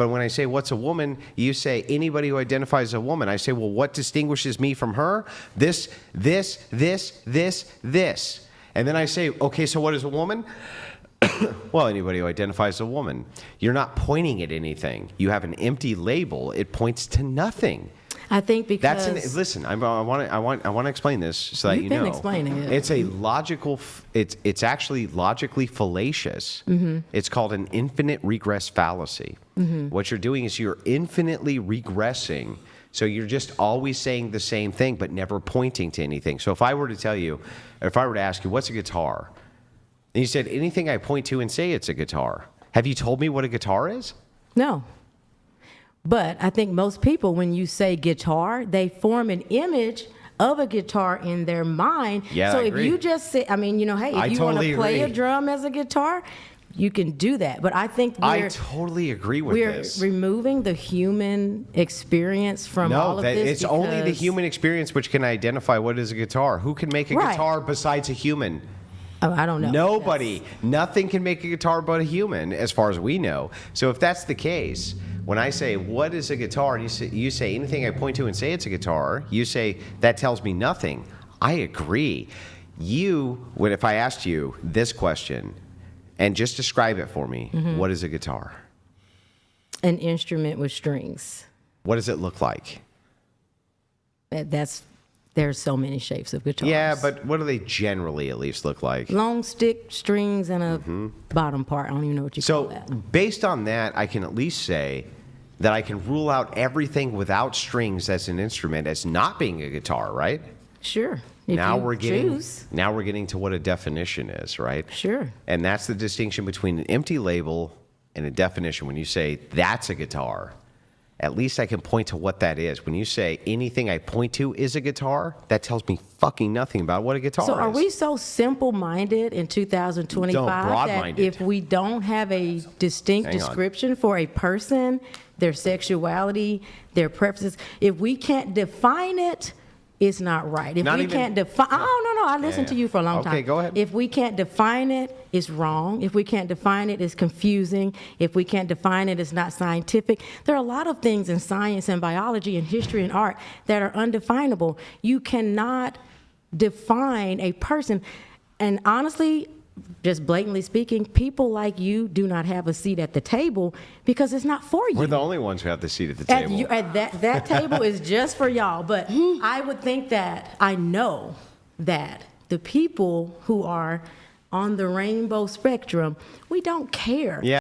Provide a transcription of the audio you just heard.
But when I say, what's a woman? You say, anybody who identifies as a woman. I say, well, what distinguishes me from her? This. And then I say, okay, so what is a woman? Well, anybody who identifies as a woman. You're not pointing at anything. You have an empty label. It points to nothing. I think because listen. I want to explain this so that you know. You've been explaining it. It's a logical. It's actually logically fallacious. Mm-hmm. It's called an infinite regress fallacy. Mm-hmm. What you're doing is you're infinitely regressing. So you're just always saying the same thing, but never pointing to anything. So if I were to tell you, or if I were to ask you, what's a guitar? And you said anything I point to and say it's a guitar. Have you told me what a guitar is? No. But I think most people, when you say guitar, they form an image of a guitar in their mind. Yeah, so I if agree. you just say, hey, if you want to play a drum as a guitar, you can do that. But I think I totally agree with this. We're removing the human experience from all of this. It's only the human experience which can identify what is a guitar. Who can make a guitar besides a human? Oh, I don't know. Nobody. Nothing can make a guitar but a human, as far as we know. So if that's the case, when I say, what is a guitar? And you say anything I point to and say it's a guitar, you say, that tells me nothing. I agree. If I asked you this question, and just describe it for me, what is a guitar? An instrument with strings. What does it look like? There's so many shapes of guitars. Yeah, but what do they generally at least look like? Long stick, strings, and a bottom part. I don't even know what you call that. So based on that, I can at least say that I can rule out everything without strings as an instrument as not being a guitar, right? Sure. Now we're getting to what a definition is, right? Sure. And that's the distinction between an empty label and a definition. When you say that's a guitar, at least I can point to what that is. When you say anything I point to is a guitar, that tells me fucking nothing about what a guitar is. So are we so simple-minded in 2025 that if we don't have a distinct description for a person, their sexuality, their preferences, if we can't define it, it's not right. If we can't define, I listened to you for a long time. Okay, go ahead. If we can't define it, it's wrong. If we can't define it, it's confusing. If we can't define it, it's not scientific. There are a lot of things in science and biology and history and art that are undefinable. You cannot define a person. And honestly, just blatantly speaking, people like you do not have a seat at the table because it's not for you. We're the only ones who have the seat at the table. That table is just for y'all. But I would think that I know that the people who are on the rainbow spectrum, we don't care. Yeah.